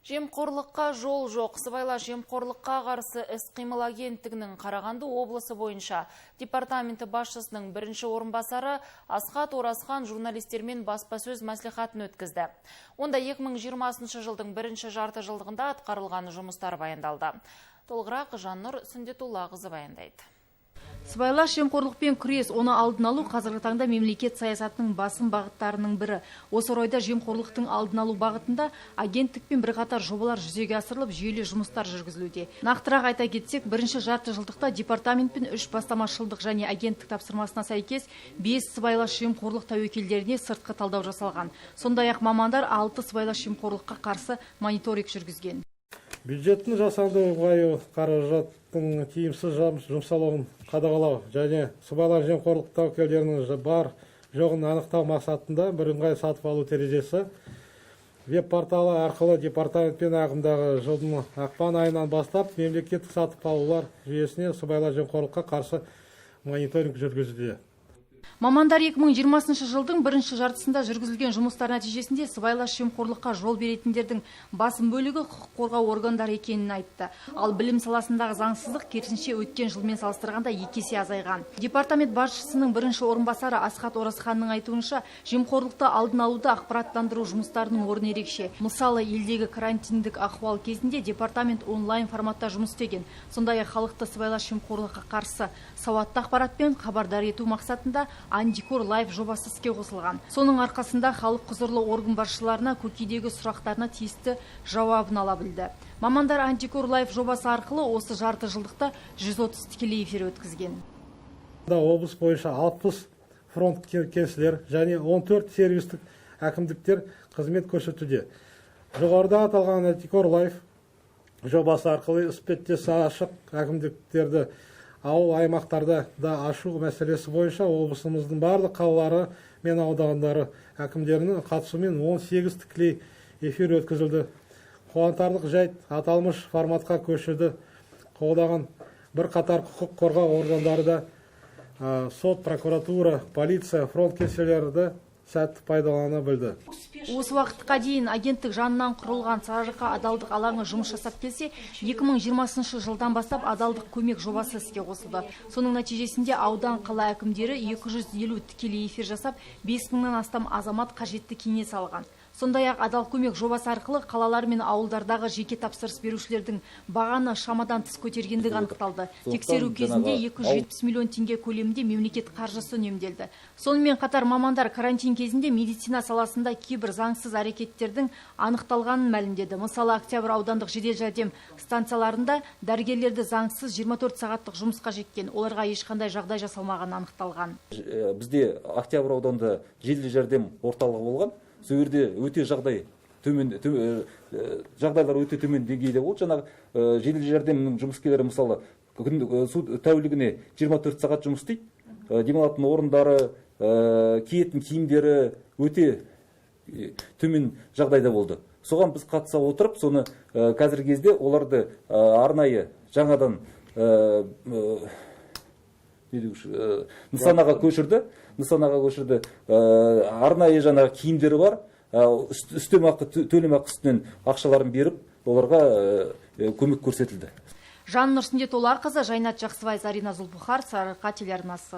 Жемқорлыққа жол жоқ. Сыбайлас жемқорлыққа қарсы іс-қимыл агенттігінің Қарағанды облысы бойынша департаменті басшысының бірінші орынбасары Асхат Оразхан журналистермен баспасөз мәслихатын өткізді. Онда 2020 жылдың бірінші жарты жылдығында атқарылған жұмыстар баяндалды. Толығырақ Жаннұр Сүндетуллақызы баяндайды. Сыбайлас жемқорлықпен күрес, оны алдын алу қазіргі таңда мемлекет саясатының басым бағыттарының бірі. Осы орайда жемқорлықтың алдын алу бағытында агенттікпен бірқатар жобалар жүзеге асырылып, жүйелі жұмыстар жүргізілуде. Нақтырақ айта кетсек, бірінші жарты жылдықта департаментпен 3 бастамашылдық және агенттік тапсырмасына сәйкес 5 сыбайлас жемқорлық тәуекелдеріне сыртқы талдау жасалған. Сондай-ақ мамандар 6 сыбайлас жемқорлыққа қарсы мониторинг жүргізген. Бюджеттің жасанды ұлғаюы, қаражаттың тиімсіз жұмсалуын қадағалау және сыбайлас жемқорлық тәуекелдерінің бар жоғын анықтау мақсатында бірыңғай сатып алу терезесі веб-порталы арқылы департаментпен ағымдағы жылдың ақпан айынан бастап мемлекеттік сатып алулар жүйесіне сыбайлас жемқорлыққа қарсы мониторинг жүргізуде. Мамандар 2020 жылдың бірінші жартысында жүргізілген жұмыстар нәтижесінде сыбайлас жемқорлыққа жол беретіндердің басым бөлігі құқық қорғау органдары екенін айтты. Ал білім саласындағы заңсыздық керісінше өткен жылмен салыстырғанда 2 есе азайған. Департамент басшысының бірінші орынбасары Асхат Оразханның айтуынша, жемқорлықты алдын алуда ақпараттандыру жұмыстарының орны ерекше. Мысалы, елдегі карантиндік ахуал кезінде департамент онлайн форматта жұмыс істеген. Сондай-ақ халықты сыбайлас жемқорлыққа қарсы сауатты ақпаратпен хабардар ету мақсатында Антикор Лайф жобасы іске қосылған. Соның арқасында халық құзырлы орган басшыларына көкейдегі сұрақтарына тиісті жауабын ала білді. Мамандар Антикор Лайф жобасы арқылы осы жарты жылдықта 130 тікелей эфир өткізген. Облыс бойынша 60 фронт кеңселер және 14 сервистік әкімдіктер қызмет көрсетуде. Жоғарыда аталған Антикор Лайф жобасы арқылы іспеттес ашық әкімдіктерді ауыл аймақтарда да ашу мәселесі бойынша облысымыздың барлық қалалары мен аудандары әкімдерінің қатысуымен 18 тікелей эфир өткізілді. Қуантарлық жайт, аталмыш форматқа көшуді қолдаған бірқатар құқық қорғау органдары да сот, прокуратура, полиция, фронт кеңселері сәтті пайдалана білді. Осы уақытқа дейін агенттік жанынан құрылған Сарыарқа адалдық алаңы жұмыс жасап келсе, 2020 жылдан бастап адалдық көмек жобасы іске қосылды. Соның нәтижесінде аудан қала әкімдері 250 тікелей эфир жасап, 5000-нан астам азамат қажетті кеңес алған. Сондай-ақ адал көмек жобасы арқылы қалалар мен ауылдардағы жеке тапсырыс берушілердің бағаны шамадан тыс көтергендігі анықталды. Тексеру кезінде 270 миллион теңге көлемінде мемлекет қаржысы үнемделді. Сонымен қатар мамандар карантин кезінде медицина саласында кейбір заңсыз әрекеттердің анықталғанын мәлімдеді. Мысалы, Октябрь аудандық жедел жәрдем станцияларында дәрігерлерді заңсыз 24 сағаттық жұмысқа жеккен, оларға ешқандай жағдай жасалмағаны анықталған. Бізде Октябрь ауданда жедел жәрдем орталығы болған. Сол жерде өте жағдайлар өте төмен деңгейде болды. Жаңағы жедел жәрдемнің жұмыскерлері мысалы тәулігіне 24 сағат жұмыс істейді. Демалатын орындары, киетін киімдері өте төмен жағдайда болды. Соған біз қатыса отырып, соны қазіргі кезде оларды арнайы жаңадан нысанаға көшірді. Арнайы жаңағы киімдері бар, үстемақы, төлемақы үстінен ақшаларын беріп, оларға көмек көрсетілді. Жаннұр Сүндетуллақызы, Жайнат Жақсыбай, Зарина Зулпухар, Сарыарқа телеарнасы.